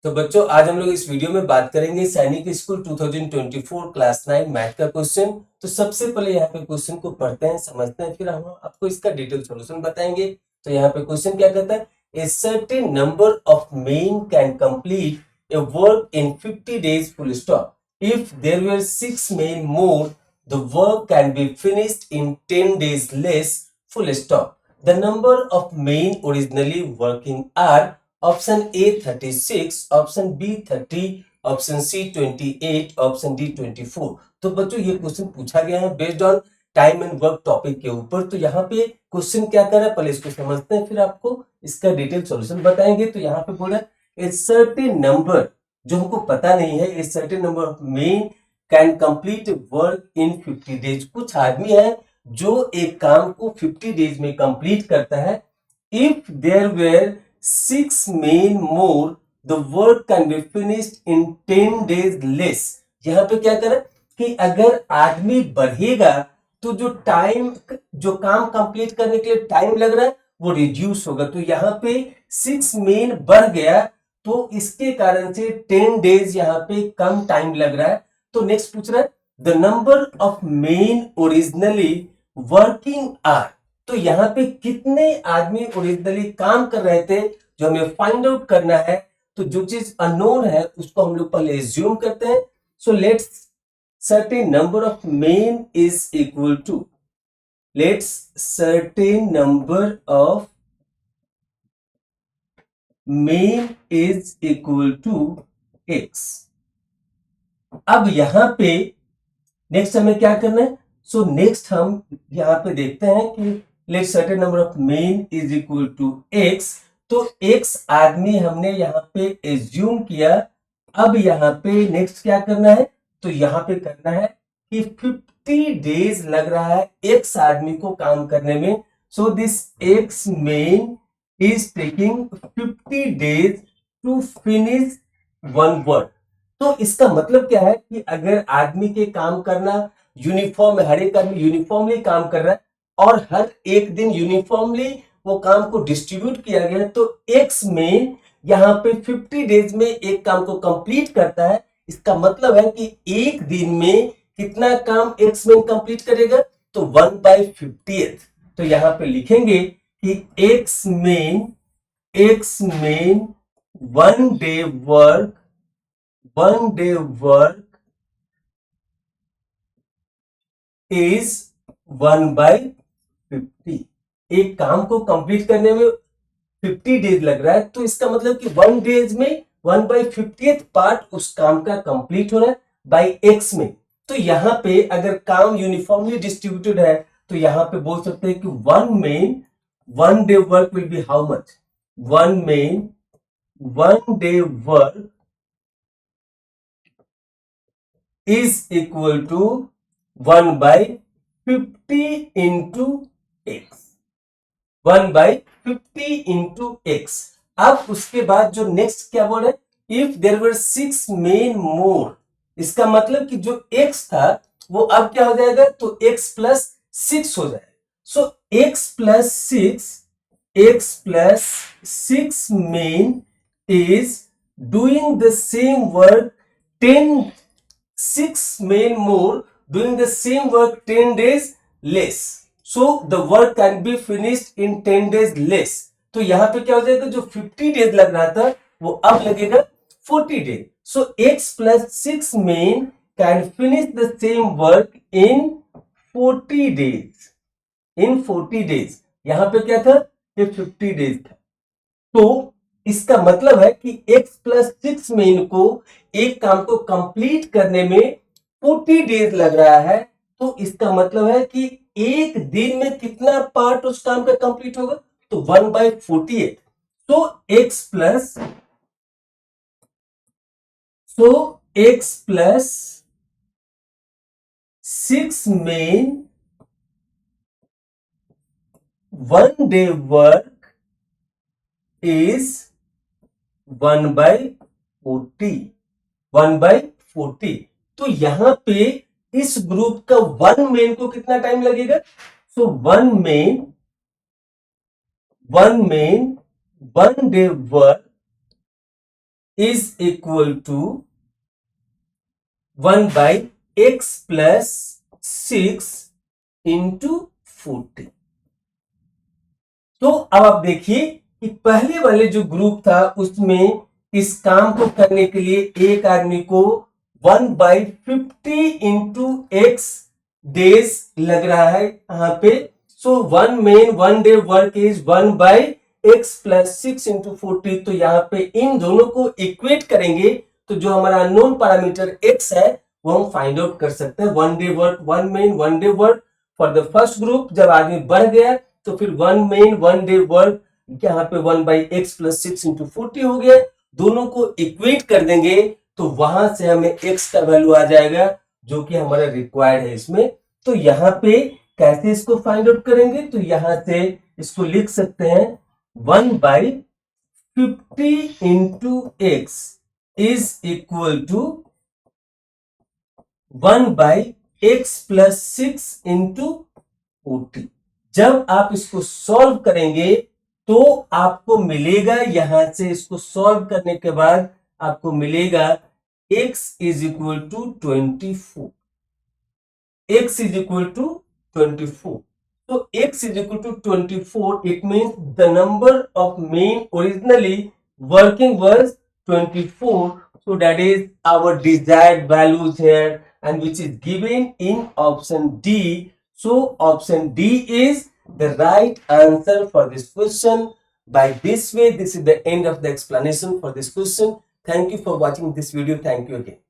तो बच्चों आज हम लोग इस वीडियो में बात करेंगे सैनिक स्कूल 2024 क्लास 9 मैथ का क्वेश्चन। तो सबसे पहले यहाँ पे क्वेश्चन को पढ़ते हैं, समझते हैं, फिर हम आपको इसका डिटेल सॉल्यूशन बताएंगे। तो यहाँ पे क्वेश्चन क्या कहता है, a certain number of men can complete a work in 50 days full stop. If there were 6 men more, the work can be finished in 10 days less full stop. The number of men originally working are option A 36, option B 30, option C 28, option D 24। तो बच्चों ये क्वेश्चन पूछा गया है based on time and work topic के ऊपर। तो यहाँ पे क्वेश्चन क्या कर रहा है, पहले इसको समझते हैं, फिर आपको इसका डिटेल सॉल्यूशन बताएंगे। तो यहाँ पे बोला ए सर्टेन नंबर, जो हमको पता नहीं है, a certain number of men can complete work in 50 days। कुछ आदमी है जो एक काम को 50 days में कंप्लीट करता है। If there were 6 men more, the work can be finished in 10 days less। यहाँ पे क्या करें कि अगर आदमी बढ़ेगा तो जो टाइम, जो काम कंप्लीट करने के लिए टाइम लग रहा है वो रिड्यूस होगा। तो यहाँ पे 6 men बढ़ गया तो इसके कारण से 10 days यहाँ पे कम टाइम लग रहा है। तो नेक्स्ट पूछ रहा है the number of men originally working are. तो यहाँ पे कितने आदमी ओरिजिनली काम कर रहे थे जो हमें फाइंड आउट करना है। तो जो चीज अननोन है उसको हम लोग पहले एज्यूम करते हैं। So let's certain number of men is equal to, let's certain number of men is equal to x. अब यहां पे नेक्स्ट हमें क्या करना है, सो नेक्स्ट हम यहां पे देखते हैं कि let certain number of men is equal to x. तो एक्स आदमी हमने यहाँ पे एज्यूम किया। अब यहाँ पे नेक्स्ट क्या करना है, तो यहाँ पे करना है कि 50 days लग रहा है एक्स आदमी को काम करने में। So this x men is taking 50 days to finish one work. तो इसका मतलब क्या है कि अगर आदमी के काम करना यूनिफॉर्म है, हर एक आदमी यूनिफॉर्मली काम कर रहा है और हर एक दिन यूनिफॉर्मली वो काम को डिस्ट्रीब्यूट किया गया है, तो एक्स में यहाँ पे 50 days में एक काम को कंप्लीट करता है। इसका मतलब है कि एक दिन में कितना काम एक्स में कंप्लीट करेगा, तो 1/50। तो यहाँ पे लिखेंगे कि एक्स में 1 day work, 1 day work is 1/50। एक काम को कंप्लीट करने में 50 days लग रहा है, तो इसका मतलब कि 1 days में 1/50th पार्ट उस काम का कंप्लीट हो रहा है बाई एक्स में। तो यहाँ पे अगर काम यूनिफॉर्मली डिस्ट्रीब्यूटेड है तो यहाँ पे बोल सकते हैं कि 1 day work will be how much, 1 day work is equal to 1/50 into x, 1/50 into x. अब उसके बाद जो नेक्स्ट क्या बोल रहे, if there were 6 men more, इसका मतलब कि जो एक्स था वो अब क्या हो जाएगा, तो एक्स प्लस 6 हो जाएगा। सो x plus 6 men is doing the same work 6 men more doing the same work 10 days less. So the work can be finished in 10 days less. तो यहां पे क्या हो जाएगा, जो 50 days लग रहा था वो अब लगेगा 40 days. So x plus 6 men can finish the same work in 40 days. In 40 days. यहां पे क्या था, ये 50 days था। तो इसका मतलब है कि x प्लस 6 मेन को एक काम को कंप्लीट करने में 40 डेज लग रहा है। तो इसका मतलब है कि एक दिन में कितना पार्ट उस काम का कंप्लीट होगा, तो 1/48। तो x plus 6 main 1 day work is 1/40, 1/40। तो यहां पे इस ग्रुप का 1 मेन को कितना टाइम लगेगा, सो 1 main 1 day work is equal to 1 by x plus 6 into 40। तो अब आप देखिए कि पहले वाले जो ग्रुप था उसमें इस काम को करने के लिए एक आदमी को 1/50 इंटू एक्स डेज लग रहा है यहाँ पे। सो 1 day work is 1/x plus 6 into 40। तो यहाँ पे इन दोनों को इक्वेट करेंगे तो जो हमारा अननोन पैरामीटर x है वो हम फाइंड आउट कर सकते हैं। 1 day work 1 day work for the first group. जब आदमी बढ़ गया तो फिर 1 डे वर्क यहाँ पे 1/x प्लस 6 इंटू 40 हो गया। दोनों को इक्वेट कर देंगे तो वहां से हमें x का वैल्यू आ जाएगा जो कि हमारा रिक्वायर्ड है इसमें। तो यहाँ पे कैसे इसको फाइंड आउट करेंगे, तो यहां से इसको लिख सकते हैं 1/50 into x is equal to 1/x plus 6 into 40। जब आप इसको सॉल्व करेंगे तो आपको मिलेगा, यहां से इसको सॉल्व करने के बाद आपको मिलेगा x is equal to 24। x is equal to 24। तो x is equal to 24, it means the number of men originally working was 24. So that is our desired values here and which is given in option D. So option D is the right answer for this question. By this way, this is the end of the explanation for this question. Thank you for watching this video. Thank you again.